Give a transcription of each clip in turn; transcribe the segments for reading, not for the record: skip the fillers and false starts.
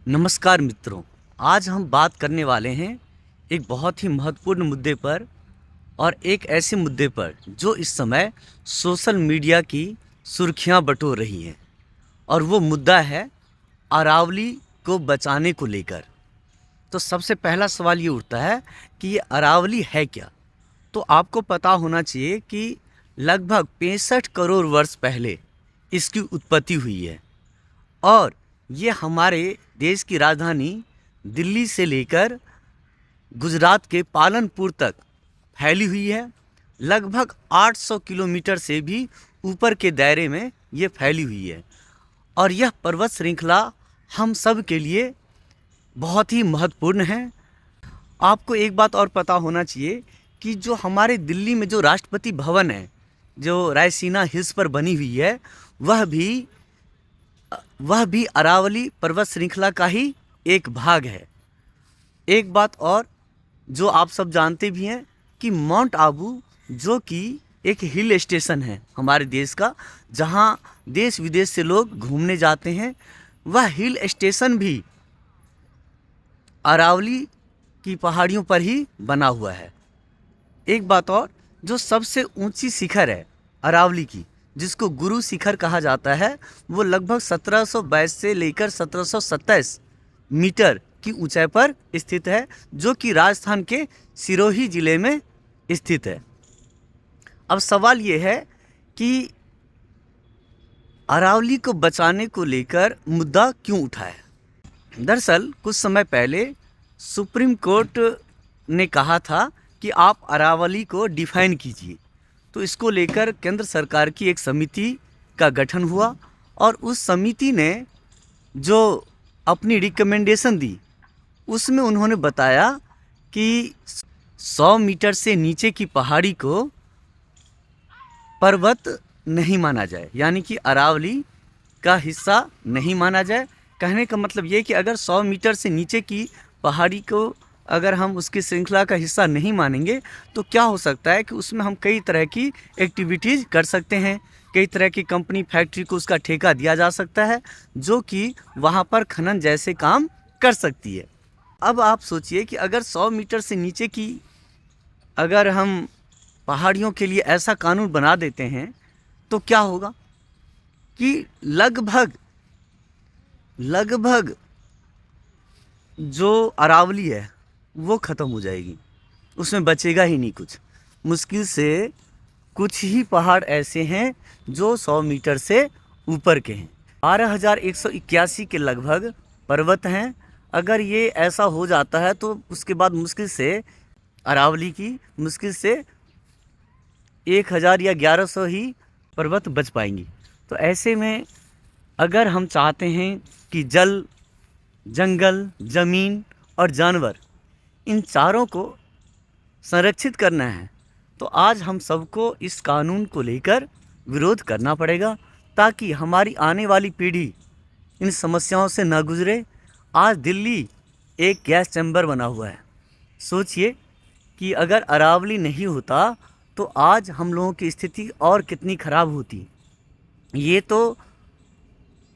नमस्कार मित्रों। आज हम बात करने वाले हैं एक बहुत ही महत्वपूर्ण मुद्दे पर और एक ऐसे मुद्दे पर जो इस समय सोशल मीडिया की सुर्खियां बटोर रही हैं। और वो मुद्दा है अरावली को बचाने को लेकर। तो सबसे पहला सवाल ये उठता है कि ये अरावली है क्या। तो आपको पता होना चाहिए कि लगभग 65 करोड़ वर्ष पहले इसकी उत्पत्ति हुई है। और ये हमारे देश की राजधानी दिल्ली से लेकर गुजरात के पालनपुर तक फैली हुई है। लगभग 800 किलोमीटर से भी ऊपर के दायरे में ये फैली हुई है। और यह पर्वत श्रृंखला हम सब के लिए बहुत ही महत्वपूर्ण है। आपको एक बात और पता होना चाहिए कि जो हमारे दिल्ली में जो राष्ट्रपति भवन है, जो रायसीना हिल्स पर बनी हुई है, वह भी अरावली पर्वत श्रृंखला का ही एक भाग है। एक बात और जो आप सब जानते भी हैं कि माउंट आबू, जो कि एक हिल स्टेशन है हमारे देश का, जहां देश विदेश से लोग घूमने जाते हैं, वह हिल स्टेशन भी अरावली की पहाड़ियों पर ही बना हुआ है। एक बात और, जो सबसे ऊंची शिखर है अरावली की, जिसको गुरु शिखर कहा जाता है, वो लगभग 1722 से लेकर 1727 मीटर की ऊंचाई पर स्थित है, जो कि राजस्थान के सिरोही जिले में स्थित है। अब सवाल ये है कि अरावली को बचाने को लेकर मुद्दा क्यों उठा है। दरअसल कुछ समय पहले सुप्रीम कोर्ट ने कहा था कि आप अरावली को डिफाइन कीजिए। तो इसको लेकर केंद्र सरकार की एक समिति का गठन हुआ और उस समिति ने जो अपनी रिकमेंडेशन दी, उसमें उन्होंने बताया कि 100 मीटर से नीचे की पहाड़ी को पर्वत नहीं माना जाए, यानी कि अरावली का हिस्सा नहीं माना जाए। कहने का मतलब ये कि अगर 100 मीटर से नीचे की पहाड़ी को अगर हम उसकी श्रृंखला का हिस्सा नहीं मानेंगे तो क्या हो सकता है कि उसमें हम कई तरह की एक्टिविटीज़ कर सकते हैं। कई तरह की कंपनी फैक्ट्री को उसका ठेका दिया जा सकता है, जो कि वहाँ पर खनन जैसे काम कर सकती है। अब आप सोचिए कि अगर 100 मीटर से नीचे की अगर हम पहाड़ियों के लिए ऐसा कानून बना देते हैं तो क्या होगा कि लगभग जो अरावली है वो ख़त्म हो जाएगी, उसमें बचेगा ही नहीं कुछ। मुश्किल से कुछ ही पहाड़ ऐसे हैं जो 100 मीटर से ऊपर के हैं। 12,181 के लगभग पर्वत हैं। अगर ये ऐसा हो जाता है तो उसके बाद मुश्किल से अरावली की मुश्किल से 1,000 या 1,100 ही पर्वत बच पाएंगी। तो ऐसे में अगर हम चाहते हैं कि जल, जंगल, ज़मीन और जानवर, इन चारों को संरक्षित करना है, तो आज हम सबको इस कानून को लेकर विरोध करना पड़ेगा, ताकि हमारी आने वाली पीढ़ी इन समस्याओं से ना गुजरे। आज दिल्ली एक गैस चैम्बर बना हुआ है। सोचिए कि अगर अरावली नहीं होता तो आज हम लोगों की स्थिति और कितनी ख़राब होती। ये तो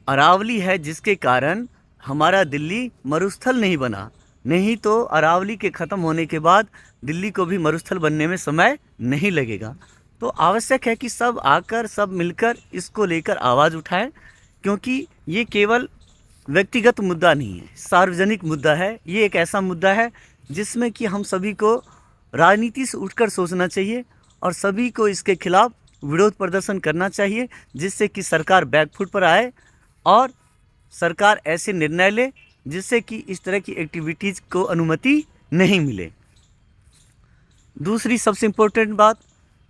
अरावली है जिसके कारण हमारा दिल्ली मरुस्थल नहीं बना, नहीं तो अरावली के ख़त्म होने के बाद दिल्ली को भी मरुस्थल बनने में समय नहीं लगेगा। तो आवश्यक है कि सब आकर, सब मिलकर इसको लेकर आवाज़ उठाएं, क्योंकि ये केवल व्यक्तिगत मुद्दा नहीं है, सार्वजनिक मुद्दा है। ये एक ऐसा मुद्दा है जिसमें कि हम सभी को राजनीति से उठकर सोचना चाहिए और सभी को इसके खिलाफ विरोध प्रदर्शन करना चाहिए, जिससे कि सरकार बैकफुट पर आए और सरकार ऐसे निर्णय ले जिससे कि इस तरह की एक्टिविटीज़ को अनुमति नहीं मिले। दूसरी सबसे इम्पोर्टेंट बात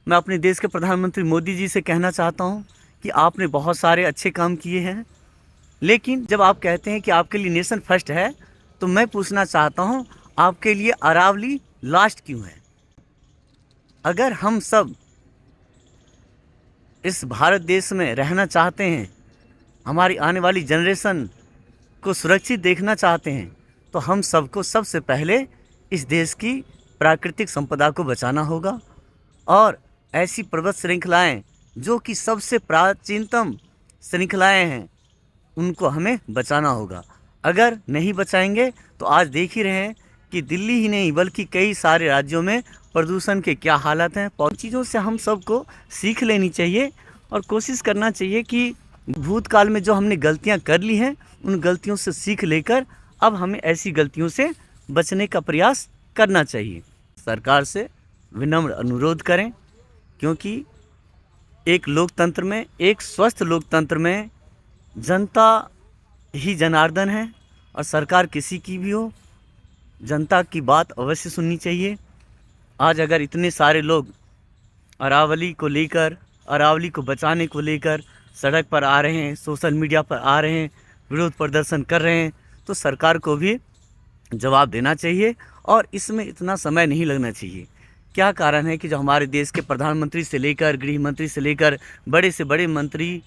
मैं अपने देश के प्रधानमंत्री मोदी जी से कहना चाहता हूं कि आपने बहुत सारे अच्छे काम किए हैं, लेकिन जब आप कहते हैं कि आपके लिए नेशन फर्स्ट है, तो मैं पूछना चाहता हूं आपके लिए अरावली लास्ट क्यों है। अगर हम सब इस भारत देश में रहना चाहते हैं, हमारी आने वाली जनरेशन को सुरक्षित देखना चाहते हैं, तो हम सबको सबसे पहले इस देश की प्राकृतिक संपदा को बचाना होगा और ऐसी पर्वत श्रृंखलाएं जो कि सबसे प्राचीनतम श्रृंखलाएं हैं, उनको हमें बचाना होगा। अगर नहीं बचाएंगे तो आज देख ही रहे हैं कि दिल्ली ही नहीं बल्कि कई सारे राज्यों में प्रदूषण के क्या हालत हैं। और चीज़ों से हम सबको सीख लेनी चाहिए और कोशिश करना चाहिए कि भूतकाल में जो हमने गलतियां कर ली हैं उन गलतियों से सीख लेकर अब हमें ऐसी गलतियों से बचने का प्रयास करना चाहिए। सरकार से विनम्र अनुरोध करें, क्योंकि एक लोकतंत्र में, एक स्वस्थ लोकतंत्र में जनता ही जनार्दन है और सरकार किसी की भी हो, जनता की बात अवश्य सुननी चाहिए। आज अगर इतने सारे लोग अरावली को लेकर, अरावली को बचाने को लेकर सड़क पर आ रहे हैं, सोशल मीडिया पर आ रहे हैं, विरोध प्रदर्शन कर रहे हैं, तो सरकार को भी जवाब देना चाहिए और इसमें इतना समय नहीं लगना चाहिए। क्या कारण है कि जो हमारे देश के प्रधानमंत्री से लेकर, गृह मंत्री से लेकर बड़े से बड़े मंत्री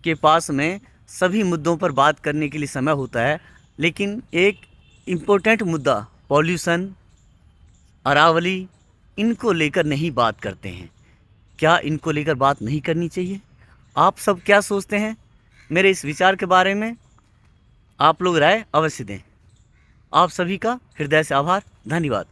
के पास में सभी मुद्दों पर बात करने के लिए समय होता है, लेकिन एक इम्पोर्टेंट मुद्दा पॉल्यूशन, अरावली, इनको लेकर नहीं बात करते हैं। क्या इनको लेकर बात नहीं करनी चाहिए? आप सब क्या सोचते हैं मेरे इस विचार के बारे में? आप लोग राय अवश्य दें। आप सभी का हृदय से आभार, धन्यवाद।